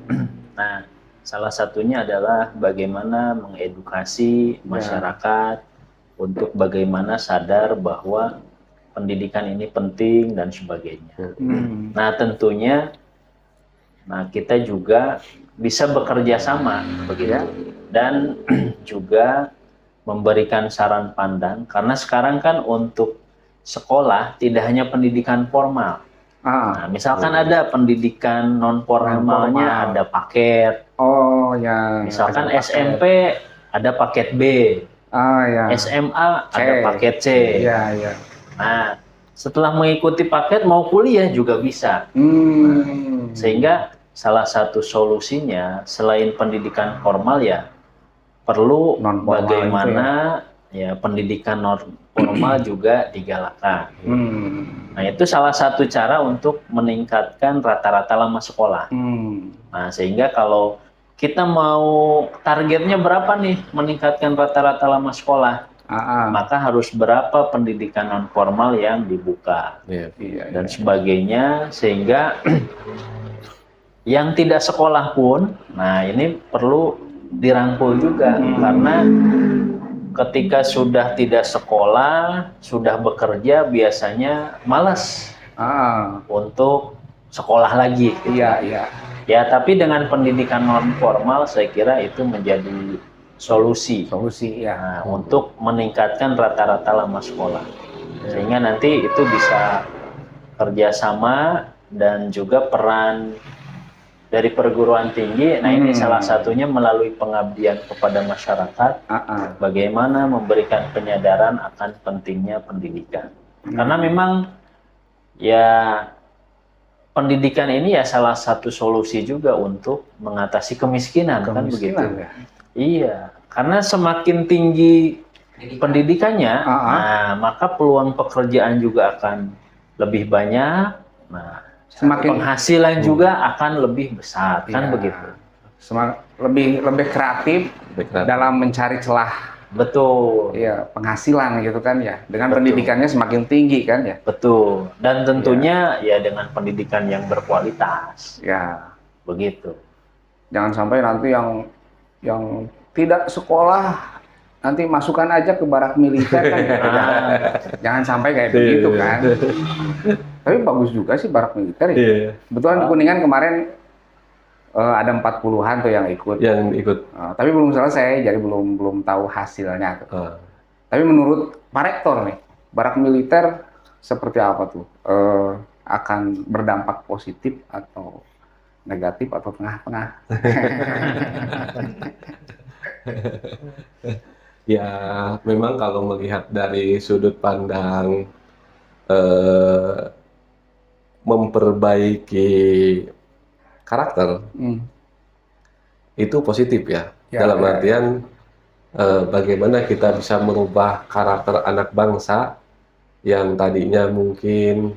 Nah, salah satunya adalah bagaimana mengedukasi masyarakat untuk bagaimana sadar bahwa pendidikan ini penting dan sebagainya. Nah, tentunya kita juga bisa bekerja sama begitu, dan juga memberikan saran pandang, karena sekarang kan untuk sekolah tidak hanya pendidikan formal. Nah, misalkan ada pendidikan non formalnya, ada paket. Misalkan SMP ada paket B. SMA ada paket C. Nah, setelah mengikuti paket mau kuliah juga bisa. Sehingga salah satu solusinya selain pendidikan formal ya perlu bagaimana ya pendidikan non formal juga digalakkan. Nah, itu salah satu cara untuk meningkatkan rata-rata lama sekolah. Nah, sehingga kalau kita mau targetnya berapa nih meningkatkan rata-rata lama sekolah, maka harus berapa pendidikan non formal yang dibuka dan sebagainya, sehingga yang tidak sekolah pun, nah ini perlu dirangkul juga, karena ketika sudah tidak sekolah, sudah bekerja, biasanya malas untuk sekolah lagi. Ya, tapi dengan pendidikan non formal saya kira itu menjadi solusi untuk meningkatkan rata-rata lama sekolah, sehingga nanti itu bisa kerjasama dan juga peran dari perguruan tinggi. Nah, ini salah satunya melalui pengabdian kepada masyarakat, bagaimana memberikan penyadaran akan pentingnya pendidikan. Karena memang ya pendidikan ini ya salah satu solusi juga untuk mengatasi kemiskinan kan begitu. Ya? Iya, karena semakin tinggi pendidikannya, nah maka peluang pekerjaan juga akan lebih banyak. Nah, semakin penghasilan juga akan lebih besar kan begitu. Lebih kreatif dalam mencari celah. Betul. Iya, penghasilan gitu kan ya. Dengan pendidikannya semakin tinggi kan ya. Betul. Dan tentunya ya dengan pendidikan yang berkualitas. Ya, begitu. Jangan sampai nanti yang tidak sekolah nanti masukkan aja ke barak militer kan. Jangan sampai kayak begitu kan. Tapi bagus juga sih barak militer ya. Betulan di Kuningan kemarin ada 40-an tuh yang ikut. Tapi belum selesai, jadi belum tahu hasilnya. Tapi menurut Pak Rektor nih, barak militer seperti apa tuh? Akan berdampak positif atau negatif atau tengah-tengah? Ya, memang kalau melihat dari sudut pandang memperbaiki karakter, itu positif ya. Dalam artian bagaimana kita bisa merubah karakter anak bangsa yang tadinya mungkin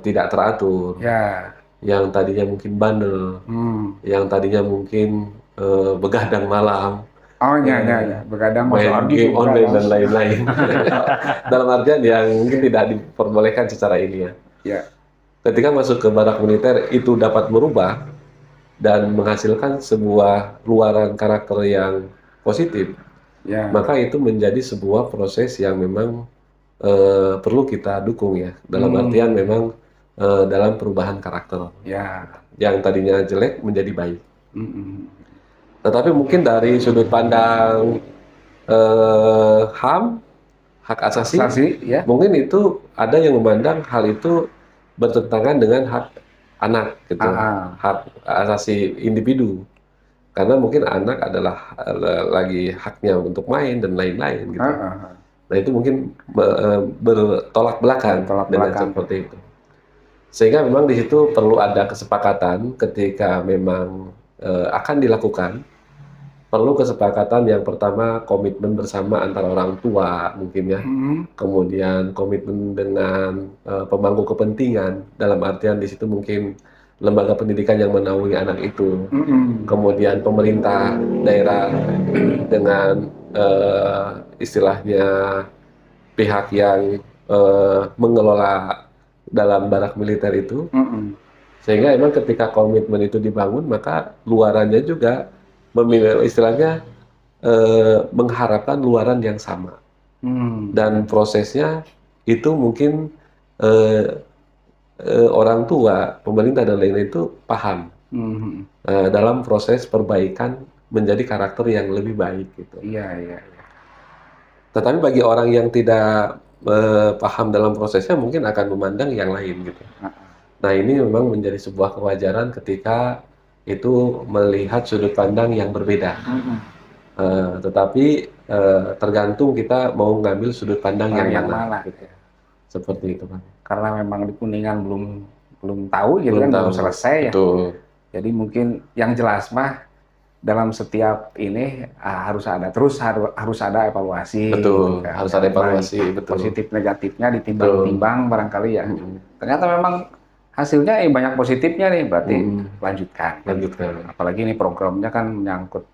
tidak teratur, yang tadinya mungkin bandel, yang tadinya mungkin begadang malam, begadang main game online dan lain-lain. Dalam artian yang mungkin tidak diperbolehkan secara ilmiah. Ketika masuk ke barak militer itu dapat merubah dan menghasilkan sebuah luaran karakter yang positif, maka itu menjadi sebuah proses yang memang perlu kita dukung ya. Dalam artian memang dalam perubahan karakter. Yang tadinya jelek menjadi baik. Tetapi mungkin dari sudut pandang HAM, hak asasi, mungkin itu ada yang memandang hal itu bertentangan dengan hak anak, gitu, hak asasi individu. Karena mungkin anak adalah lagi haknya untuk main dan lain-lain, gitu. Nah itu mungkin bertolak belakang dengan seperti itu. Sehingga memang di situ perlu ada kesepakatan ketika memang akan dilakukan. Perlu kesepakatan yang pertama komitmen bersama antara orang tua mungkin ya, kemudian komitmen dengan pemangku kepentingan dalam artian di situ mungkin lembaga pendidikan yang menaungi anak itu, kemudian pemerintah daerah dengan istilahnya pihak yang mengelola dalam barak militer itu, sehingga emang ketika komitmen itu dibangun maka luarannya juga istilahnya mengharapkan luaran yang sama, dan prosesnya itu mungkin orang tua, pemerintah dan lain-lain itu paham dalam proses perbaikan menjadi karakter yang lebih baik gitu. Tetapi bagi orang yang tidak paham dalam prosesnya mungkin akan memandang yang lain gitu. Nah ini memang menjadi sebuah kewajaran ketika itu melihat sudut pandang yang berbeda. Tetapi tergantung kita mau ngambil sudut pandang yang mana gitu. Seperti itu Pak. Karena memang di Kuningan belum tahu gitu, belum selesai ya. Jadi mungkin yang jelas mah dalam setiap ini harus ada evaluasi. Gitu, kan? Harus ada evaluasi. Positif negatifnya ditimbang-timbang barangkali ya. Ternyata memang hasilnya banyak positifnya nih, berarti lanjutkan. Apalagi ini programnya kan menyangkut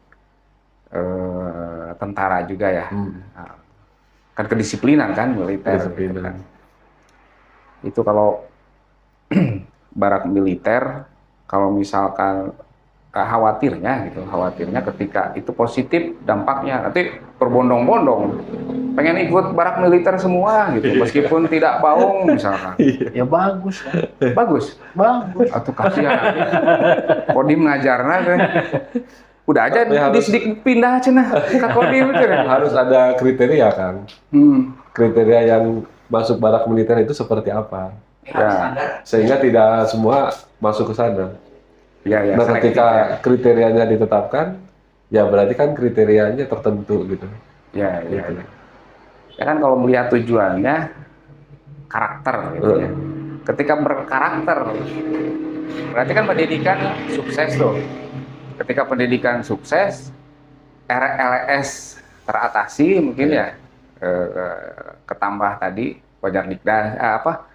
tentara juga ya. Kan kedisiplinan kan militer. Gitu kan. Itu kalau barak militer, kalau misalkan khawatirnya ketika itu positif dampaknya nanti berbondong-bondong pengen ikut barak militer semua gitu, meskipun tidak baung misalkan. Ya bagus kan? Bagus. Atau kasihan Kodim ngajarna kan. Udah aja disdik pindah aja nah ke Kodim aja. Harus ada kriteria kan. Kriteria yang masuk barak militer itu seperti apa? Sehingga tidak semua masuk ke sana. Ya, ya, Nah, selektif, ketika ya. kriterianya ditetapkan, ya berarti kan kriterianya tertentu gitu. Ya, ya, Gitu. ya. Ya kan kalau melihat tujuannya karakter gitu ya. Ketika berkarakter, berarti kan pendidikan sukses tuh. Ketika pendidikan sukses, RLS teratasi mungkin ya, ketambah tadi wajar nikdas apa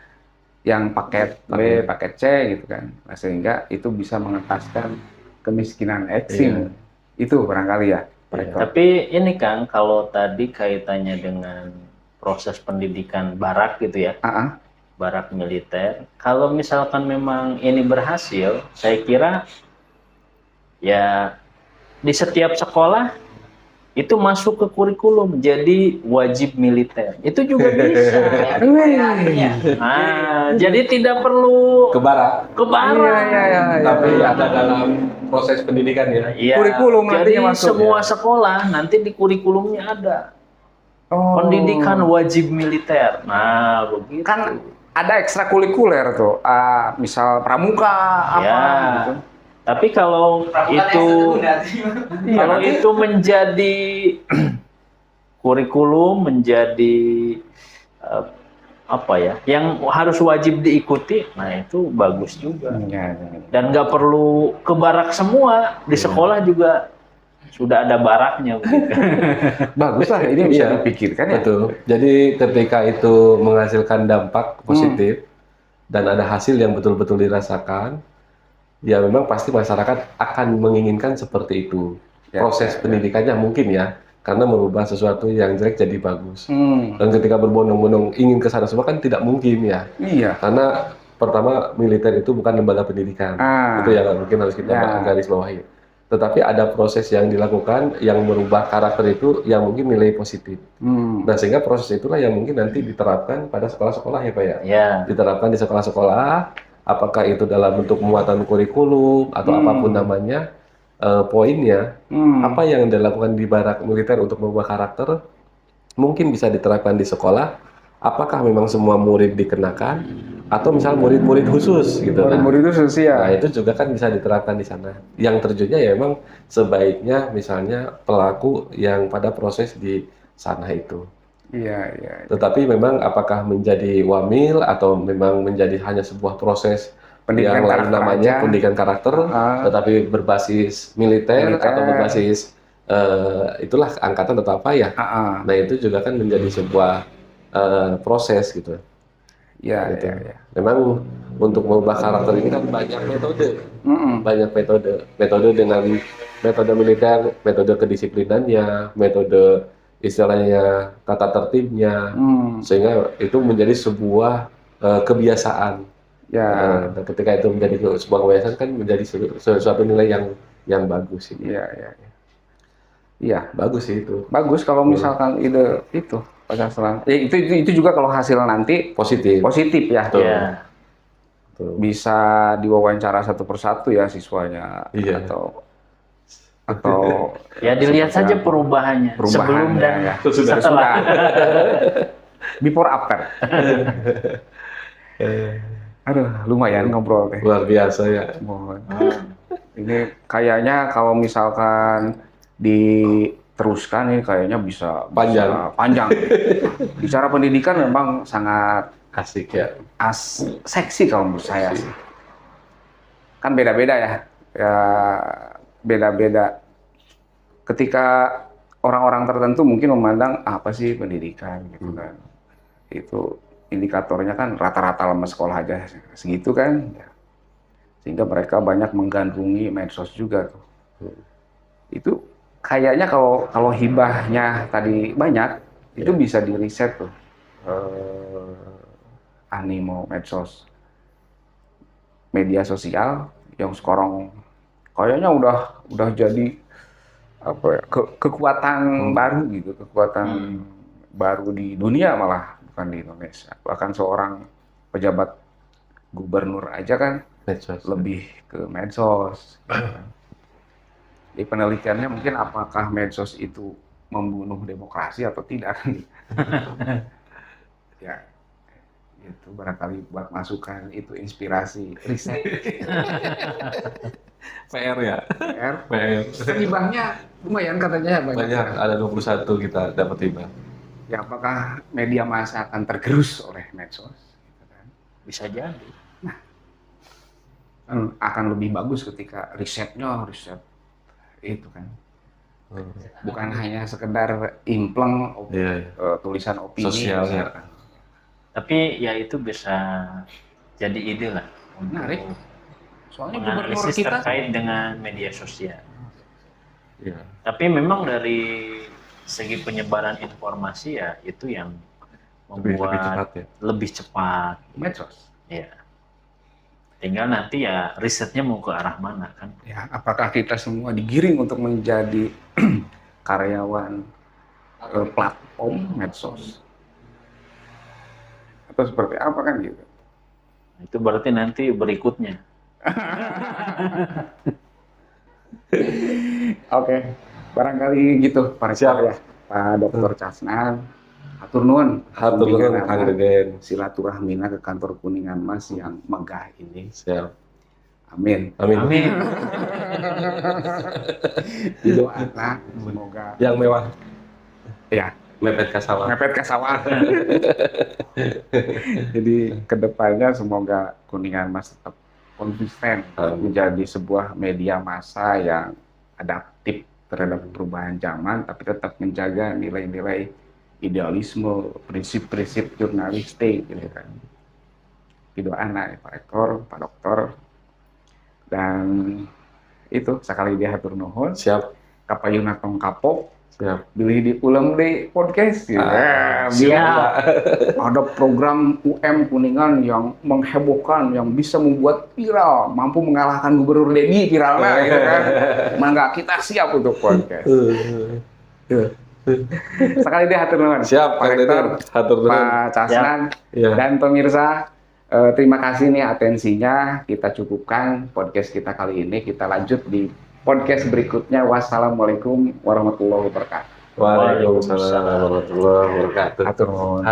yang paket B, paket C gitu kan. Nah, sehingga itu bisa mengentaskan kemiskinan ekstrim. Itu barangkali ya. Tapi ini Kang, kalau tadi kaitannya dengan proses pendidikan barak gitu ya, barak militer, kalau misalkan memang ini berhasil, saya kira ya di setiap sekolah itu masuk ke kurikulum jadi wajib militer. Itu juga bisa. Nah, jadi tidak perlu Ke barat. ke barat. Iya. Tapi ada dalam proses pendidikan ya. Iya. Kurikulum Jadi nantinya masuk, semua ya? sekolah nanti di kurikulumnya ada pendidikan wajib militer. Nah, begitu. Kan ada ekstrakurikuler tuh, misal pramuka apa gitu. Tapi kalau itu itu menjadi kurikulum, menjadi apa ya, yang harus wajib diikuti, nah itu bagus juga. Dan nggak perlu ke barak semua, di sekolah juga sudah ada baraknya. Bagus lah, ini bisa dipikirkan ya. Betul. Jadi ketika itu menghasilkan dampak positif dan ada hasil yang betul-betul dirasakan, ya memang pasti masyarakat akan menginginkan seperti itu. Proses pendidikannya mungkin ya, karena merubah sesuatu yang jelek jadi bagus. Dan ketika berbondong-bondong ingin ke sana semua kan tidak mungkin ya. Iya. Karena pertama militer itu bukan lembaga pendidikan. Itu yang mungkin harus kita garis bawahi. Tetapi ada proses yang dilakukan yang merubah karakter itu yang mungkin nilai positif. Nah, sehingga proses itulah yang mungkin nanti diterapkan pada sekolah-sekolah ya Pak ya. Diterapkan di sekolah-sekolah, apakah itu dalam bentuk muatan kurikulum atau apapun namanya, poinnya apa yang dilakukan di barak militer untuk merubah karakter mungkin bisa diterapkan di sekolah. Apakah memang semua murid dikenakan atau misal murid-murid khusus gitu. Murid-murid khusus ya. Nah, itu juga kan bisa diterapkan di sana. Yang terjunnya ya memang sebaiknya misalnya pelaku yang pada proses di sana itu. Iya. Tetapi memang apakah menjadi wamil atau memang menjadi hanya sebuah proses pendidikan yang lain namanya pendidikan karakter, tetapi berbasis militer atau berbasis itulah angkatan atau apa ya. Nah, itu juga kan menjadi sebuah proses gitu. Ya. Memang untuk mengubah karakter ini kan banyak metode, metode dengan metode militer, metode kedisiplinannya, metode istilahnya tata tertibnya, sehingga itu menjadi sebuah kebiasaan. Dan ketika itu menjadi sebuah kebiasaan kan menjadi sesuatu nilai yang bagus. Iya, bagus sih itu. Bagus kalau misalkan ide itu. Itu juga kalau hasil nanti positif ya. Bisa diwawancara satu persatu ya siswanya atau ya dilihat saja perubahannya sebelum dan setelah. Before after. Aduh, lumayan ngobrol deh. Luar biasa ya. Ini kayaknya kalau misalkan diteruskan ini kayaknya bisa panjang. Bicara pendidikan memang sangat asik ya. Seksi kalau menurut saya sih. Kan beda-beda ya. Beda-beda. Ketika orang-orang tertentu mungkin memandang apa sih pendidikan gitu kan. Itu indikatornya kan rata-rata lama sekolah aja segitu kan. Sehingga mereka banyak menggandrungi medsos juga tuh. Itu kayaknya kalau hibahnya tadi banyak, itu bisa di riset tuh. Animo medsos, media sosial yang sekarang kayaknya udah jadi apa ya, kekuatan baru gitu, kekuatan baru di dunia malah bukan di Indonesia. Bahkan seorang pejabat gubernur aja kan medsos, lebih ke medsos. Di penelitiannya mungkin apakah medsos itu membunuh demokrasi atau tidak? Itu barangkali buat masukan, itu inspirasi riset. PR ya. PR. Hibahnya lumayan katanya Banyak, ada 21 kita dapat hibah. Ya apakah media massa akan tergerus oleh medsos? Gitu kan. Bisa jadi. Nah, akan lebih bagus ketika riset itu kan. Bukan hanya sekedar impleng tulisan opini sosialnya. Tapi ya itu bisa jadi ide lah menarik. Soalnya menganalisis kita terkait dengan media sosial. Ya. Tapi memang dari segi penyebaran informasi ya itu yang membuat lebih cepat medsos. Ya. Tinggal nanti ya risetnya mau ke arah mana kan? Ya, apakah kita semua digiring untuk menjadi karyawan platform medsos? Atau seperti apa kan gitu? Itu berarti nanti berikutnya. Oke, barangkali gitu Pak Rektor ya, Pak Dr. Casnan. Hatur nuhun Kang Deden. Silaturahmina ke kantor Kuningan Mas yang megah ini. Siap. Amin. Doa semoga yang mewah. Ya. Mepet ke sawah. Jadi kedepannya semoga Kuningan Mas tetap konsisten menjadi sebuah media massa yang adaptif terhadap perubahan zaman, tapi tetap menjaga nilai-nilai idealisme, prinsip-prinsip jurnalistik, gitu kan. Itu anak Pak Rektor, Pak Doktor, dan itu sekali dia hatur nuhun. Siap. Kapayuna tong kapok. Siap. Bilih di ulang di podcast gitu. Siap. Ada program UM Kuningan yang menghebohkan, yang bisa membuat viral, mampu mengalahkan Gubernur Dedi viralnya, gitu kan. Mangga kita siap untuk podcast. Sekali dia hatur nuhun. Siap, Pak Rektor, Pak Casnan, dan pemirsa. Terima kasih nih atensinya. Kita cukupkan podcast kita kali ini. Kita lanjut di podcast berikutnya. Wassalamualaikum warahmatullahi wabarakatuh. Waalaikumsalam warahmatullahi wabarakatuh. Hatur nuhun.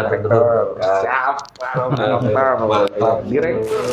Siap. Mantap. Direktur.